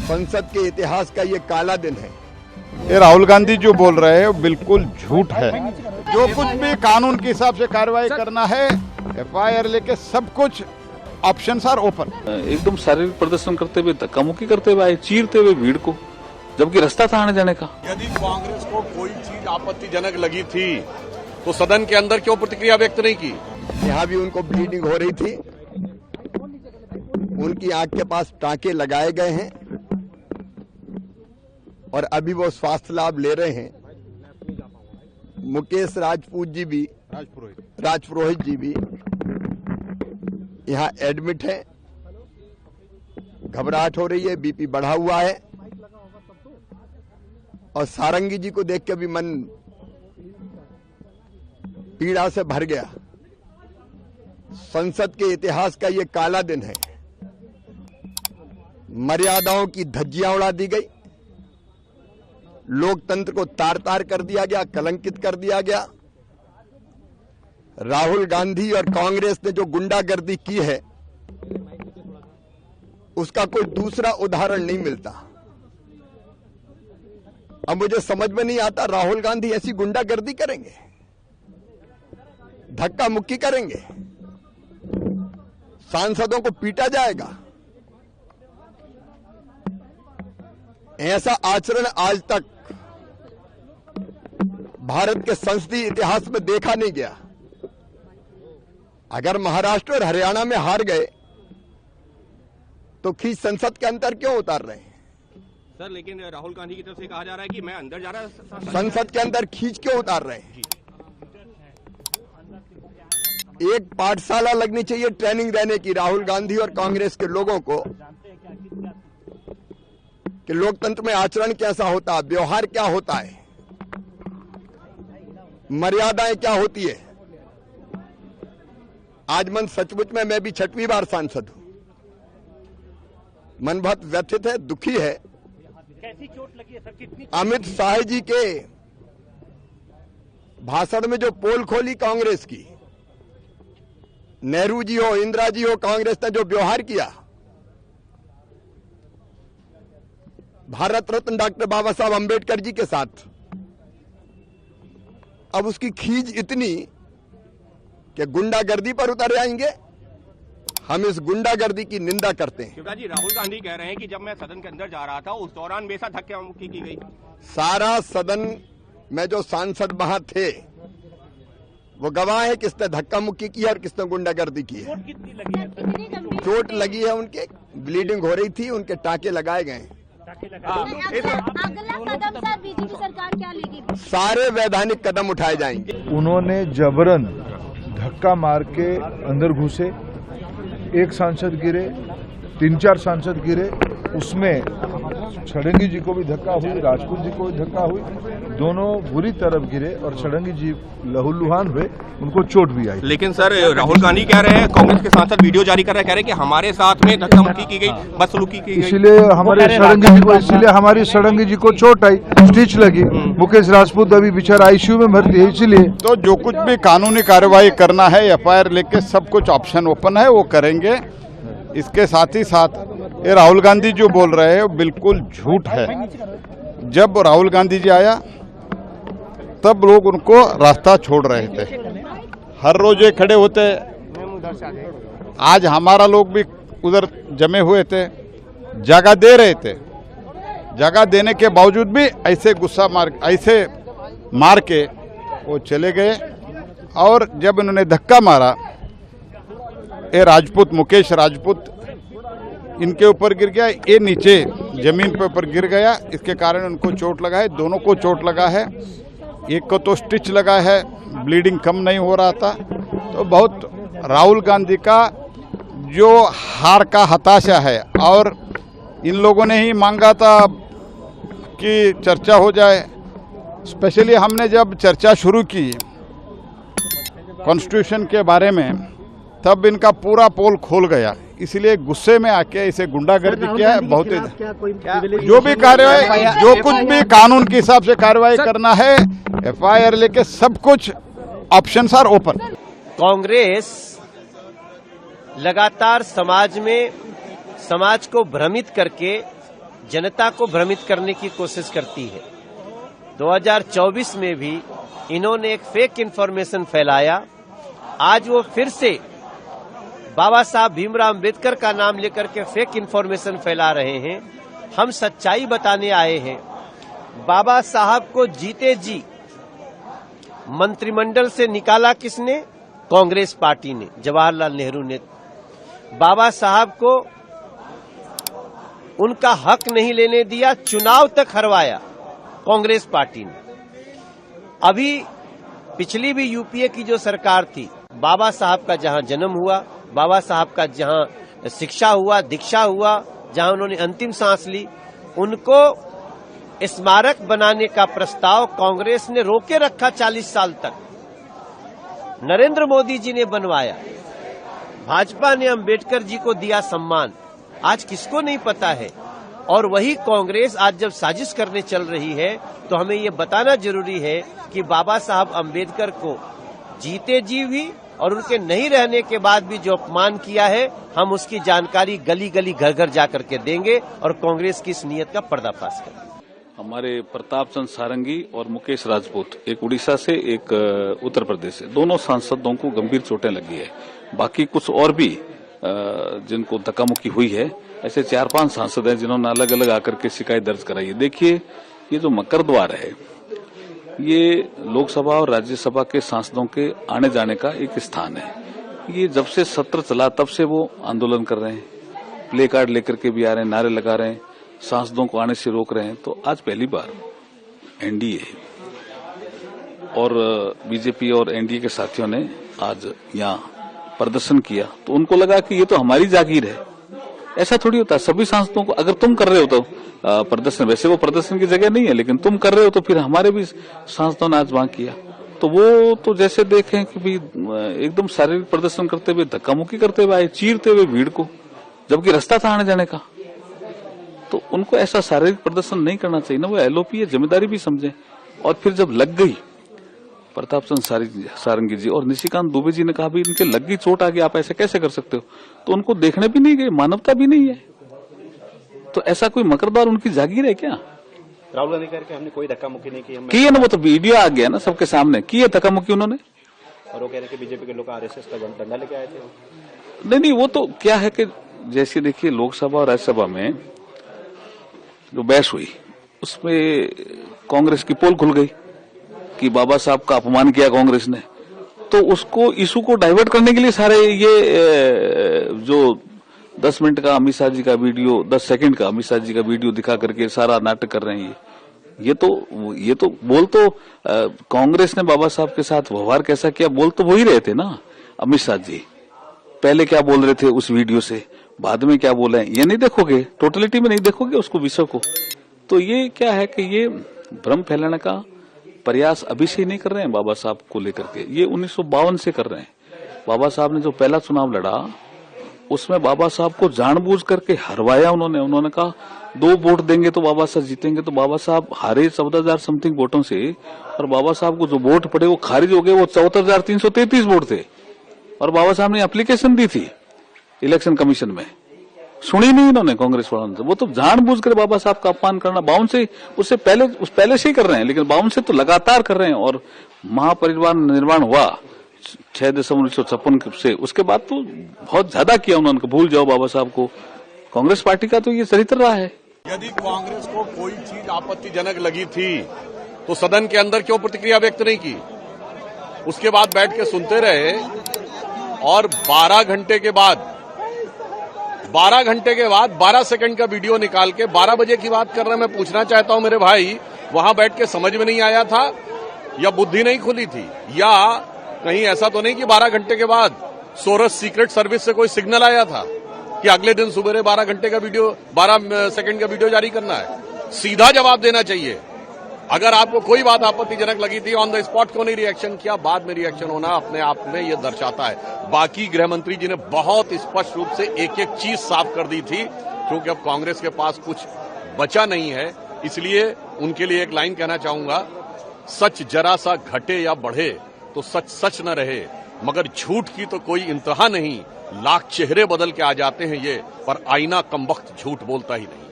संसद के इतिहास का ये काला दिन है। ये राहुल गांधी जो बोल रहे हैं वो बिल्कुल झूठ है। जो कुछ भी कानून के हिसाब से कार्रवाई करना है, एफआईआर लेके सब कुछ ऑप्शंस आर ओपन। एकदम शारीरिक प्रदर्शन करते हुए, धक्का मुक्की करते हुए आए, चीरते हुए भीड़ को, जबकि रास्ता था आने जाने का। यदि कांग्रेस को कोई चीज आपत्तिजनक लगी थी तो सदन के अंदर क्यों प्रतिक्रिया व्यक्त नहीं की? यहाँ भी उनको ब्लीडिंग हो रही थी, उनकी आंख के पास टांके लगाए गए हैं और अभी वो स्वास्थ्य लाभ ले रहे हैं। मुकेश राजपुरोहित जी भी यहाँ एडमिट है। घबराहट हो रही है, बीपी बढ़ा हुआ है और सारंगी जी को देख के भी मन पीड़ा से भर गया। संसद के इतिहास का ये काला दिन है। मर्यादाओं की धज्जियां उड़ा दी गई, लोकतंत्र को तार तार कर दिया गया, कलंकित कर दिया गया। राहुल गांधी और कांग्रेस ने जो गुंडागर्दी की है उसका कोई दूसरा उदाहरण नहीं मिलता। अब मुझे समझ में नहीं आता, राहुल गांधी ऐसी गुंडागर्दी करेंगे, धक्का मुक्की करेंगे, सांसदों को पीटा जाएगा। ऐसा आचरण आज तक भारत के संसदीय इतिहास में देखा नहीं गया। अगर महाराष्ट्र और हरियाणा में हार गए तो खींच संसद के अंदर क्यों उतार रहे हैं? सर, लेकिन राहुल गांधी की तरफ से कहा जा रहा है कि मैं अंदर जा रहा, संसद के अंदर खींच क्यों उतार रहे हैं? एक पाठशाला लगनी चाहिए ट्रेनिंग देने की राहुल गांधी और कांग्रेस के लोगों को कि लोकतंत्र में आचरण कैसा होता है, व्यवहार क्या होता है, मर्यादाएं क्या होती है। आज मन सचमुच में, मैं भी 6वीं बार सांसद हूं, मन बहुत व्यथित है, दुखी है। कैसी चोट लगी है सर? कितनी? अमित शाह जी के भाषण में जो पोल खोली कांग्रेस की, नेहरू जी हो, इंदिरा जी हो, कांग्रेस ने जो व्यवहार किया, भारत रत्न डॉक्टर बाबा साहब अंबेडकर जी के साथ, अब उसकी खींच इतनी कि गुंडागर्दी पर उतर जाएंगे। हम इस गुंडागर्दी की निंदा करते हैं। शिवराज जी, राहुल गांधी कह रहे हैं कि जब मैं सदन के अंदर जा रहा था उस दौरान बेसा धक्का मुक्की की गई। सारा सदन में जो सांसद वहां थे वो गवाह है किसने धक्का मुक्की की है और किसने गुंडागर्दी की है। कितनी लगी है? चोट लगी है, उनके ब्लीडिंग हो रही थी, उनके टाके लगाए गए हैं। अगला कदम सर बीजेपी सरकार क्या लेगी? सारे वैधानिक कदम उठाए जाएंगे। उन्होंने जबरन धक्का मार के अंदर घुसे, एक सांसद गिरे, 3-4 सांसद गिरे, उसमें षडंगी जी को भी धक्का हुई, राजपूत जी को भी धक्का हुई, दोनों बुरी तरफ गिरे और षडंगी जी लहूलुहान हुए, उनको चोट भी आई। लेकिन सर, राहुल गांधी कह रहे हैं, कांग्रेस के सांसद वीडियो जारी कर रहे हैं, कह रहे हैं कि हमारे साथ में धक्का मुक्की की गई, बदसलूकी की गई, इसीलिए हमारी षडंगी जी को चोट आई, स्टिच लगी। मुकेश राजपूत अभी बेचारा आईसीयू में भर्ती है। इसलिए तो जो कुछ भी कानूनी कार्रवाई करना है, एफआईआर लेके सब कुछ ऑप्शन ओपन है, वो करेंगे। इसके साथ ही साथ ये राहुल गांधी जो बोल रहे हैं वो बिल्कुल झूठ है। जब राहुल गांधी जी आया तब लोग उनको रास्ता छोड़ रहे थे, हर रोज ये खड़े होते। आज हमारा लोग भी उधर जमे हुए थे, जगह दे रहे थे, जगह देने के बावजूद भी ऐसे ऐसे मार के वो चले गए। और जब इन्होंने धक्का मारा, ये राजपूत, मुकेश राजपूत इनके ऊपर गिर गया, ये नीचे जमीन पे ऊपर गिर गया, इसके कारण उनको चोट लगा है। दोनों को चोट लगा है, एक को तो स्टिच लगा है, ब्लीडिंग कम नहीं हो रहा था। तो बहुत राहुल गांधी का जो हार का हताशा है, और इन लोगों ने ही मांगा था कि चर्चा हो जाए। स्पेशली हमने जब चर्चा शुरू की कॉन्स्टिट्यूशन के बारे में, तब इनका पूरा पोल खोल गया, इसलिए गुस्से में आके इसे गुंडागर्दी किया है। बहुत जो भी कार्रवाई, जो कुछ भी कानून के हिसाब से कार्रवाई करना है, एफआईआर लेके सब कुछ ऑप्शंस आर ओपन। कांग्रेस लगातार समाज को भ्रमित करके जनता को भ्रमित करने की कोशिश करती है। 2024 में भी इन्होंने एक फेक इन्फॉर्मेशन फैलाया। आज वो फिर से बाबा साहब भीमराव अम्बेडकर का नाम लेकर के फेक इन्फॉर्मेशन फैला रहे हैं। हम सच्चाई बताने आए हैं। बाबा साहब को जीते जी मंत्रिमंडल से निकाला किसने? कांग्रेस पार्टी ने, जवाहरलाल नेहरू ने। बाबा साहब को उनका हक नहीं लेने दिया, चुनाव तक हरवाया कांग्रेस पार्टी ने। अभी पिछली भी यूपीए की जो सरकार थी, बाबा साहब का जहां जन्म हुआ, बाबा साहब का जहां शिक्षा हुआ, दीक्षा हुआ, जहां उन्होंने अंतिम सांस ली, उनको स्मारक बनाने का प्रस्ताव कांग्रेस ने रोके रखा 40 साल तक। नरेंद्र मोदी जी ने बनवाया। भाजपा ने अंबेडकर जी को दिया सम्मान। आज किसको नहीं पता है? और वही कांग्रेस आज जब साजिश करने चल रही है तो हमें ये बताना जरूरी है कि बाबा साहब अंबेडकर को जीते जी भी और उनके नहीं रहने के बाद भी जो अपमान किया है, हम उसकी जानकारी गली गली घर घर जाकर के देंगे और कांग्रेस की इस नीयत का पर्दाफाश करेंगे। हमारे प्रताप चंद्र सारंगी और मुकेश राजपूत, एक उड़ीसा से एक उत्तर प्रदेश से, दोनों सांसदों को गंभीर चोटें लगी है। बाकी कुछ और भी जिनको धक्कामुक्की हुई है, ऐसे 4-5 सांसद हैं जिन्होंने अलग अलग आकर के शिकायत दर्ज कराई है। देखिए, ये जो मकर द्वार है, ये लोकसभा और राज्यसभा के सांसदों के आने जाने का एक स्थान है। ये जब से सत्र चला तब से वो आंदोलन कर रहे हैं, प्ले कार्ड लेकर के भी आ रहे हैं, नारे लगा रहे हैं, सांसदों को आने से रोक रहे हैं। तो आज पहली बार एनडीए और बीजेपी और एनडीए के साथियों ने आज यहाँ प्रदर्शन किया, तो उनको लगा कि ये तो हमारी जागीर है। ऐसा थोड़ी होता है। सभी सांसदों को, अगर तुम कर रहे हो तो प्रदर्शन, वैसे वो प्रदर्शन की जगह नहीं है, लेकिन तुम कर रहे हो तो फिर हमारे भी सांसदों ने आज वहां किया। तो वो तो जैसे देखें कि भी एकदम शारीरिक प्रदर्शन करते हुए, धक्का मुक्की करते हुए आए, चीरते हुए भीड़ को, जबकि रास्ता था आने जाने का। तो उनको ऐसा शारीरिक प्रदर्शन नहीं करना चाहिए ना। वो एलओपी है, जिम्मेदारी भी समझे। और फिर जब लग गई, प्रताप चंद्र सारंगी जी और निशिकांत दुबे जी ने कहा भी इनके लग गई चोट आ गई, आप ऐसे कैसे कर सकते हो? तो उनको देखने भी नहीं गए, मानवता भी नहीं है। तो ऐसा कोई मकरदार उनकी जागीर है क्या? राहुल गांधी कह रहे हमने कोई धक्का मुक्की नहीं की है ना, वो तो वीडियो आ गया ना सबके सामने, की है धक्का मुक्की उन्होंने। और वो कह रहे कि बीजेपी के लोग आरएसएस का डंडा लेके आए थे। नहीं, वो तो क्या है कि जैसे देखिए, लोकसभा और राज्यसभा में जो बहस हुई, उसमें कांग्रेस की पोल खुल गई कि बाबा साहब का अपमान किया कांग्रेस ने। तो उसको, इशू को डाइवर्ट करने के लिए सारे ये जो 10 मिनट का अमित शाह जी का वीडियो, 10 सेकंड का अमित शाह जी का वीडियो दिखा करके सारा नाटक कर रहे हैं। ये तो बोल तो कांग्रेस ने बाबा साहब के साथ व्यवहार कैसा किया, बोल तो वही रहे थे ना अमित शाह जी। पहले क्या बोल रहे थे उस वीडियो से, बाद में क्या बोले, ये नहीं देखोगे, टोटलिटी में नहीं देखोगे उसको, विषय को। तो ये क्या है कि ये भ्रम फैलाने का प्रयास अभी से नहीं कर रहे हैं बाबा साहब को लेकर के, ये 1952 से कर रहे हैं। बाबा साहब ने जो पहला चुनाव लड़ा, उसमें बाबा साहब को जानबूझ करके हरवाया उन्होंने कहा 2 वोट देंगे तो बाबा साहब जीतेंगे। तो बाबा साहब हारे 14,000 समथिंग वोटों से, और बाबा साहब को जो वोट पड़े वो खारिज हो गए, वो 74,333 वोट थे। और बाबा साहब ने एप्लीकेशन दी थी इलेक्शन कमीशन में, सुनी नहीं इन्होंने कांग्रेस वालों से। वो तो जानबूझ कर बाबा साहब का अपमान करना, 52 से, उससे पहले से ही कर रहे हैं, लेकिन 52 से तो लगातार कर रहे हैं। और महापरिवार निर्माण हुआ 6 दिसंबर 1956 से, उसके बाद तो बहुत ज्यादा किया उन्होंने। भूल जाओ बाबा साहब को। कांग्रेस पार्टी का तो ये चरित्र रहा है। यदि कांग्रेस को कोई चीज आपत्तिजनक लगी थी तो सदन के अंदर क्यों प्रतिक्रिया व्यक्त नहीं की? उसके बाद बैठ के सुनते रहे, और 12 घंटे के बाद 12 सेकंड का वीडियो निकाल के 12 बजे की बात कर रहे हैं। मैं पूछना चाहता हूं मेरे भाई, वहां बैठ के समझ में नहीं आया था, या बुद्धि नहीं खुली थी, या कहीं ऐसा तो नहीं कि 12 घंटे के बाद सोरस सीक्रेट सर्विस से कोई सिग्नल आया था कि अगले दिन सुबह 12 सेकंड का वीडियो जारी करना है? सीधा जवाब देना चाहिए। अगर आपको कोई बात आपत्तिजनक लगी थी, ऑन द स्पॉट क्यों नहीं रिएक्शन किया? बाद में रिएक्शन होना अपने आप में ये दर्शाता है। बाकी गृह मंत्री जी ने बहुत स्पष्ट रूप से एक एक चीज साफ कर दी थी, क्योंकि अब कांग्रेस के पास कुछ बचा नहीं है। इसलिए उनके लिए एक लाइन कहना चाहूंगा, सच जरा सा घटे या बढ़े तो सच सच न रहे, मगर झूठ की तो कोई इंतहा नहीं। लाख चेहरे बदल के आ जाते हैं ये, पर आईना कमबख्त झूठ बोलता ही नहीं।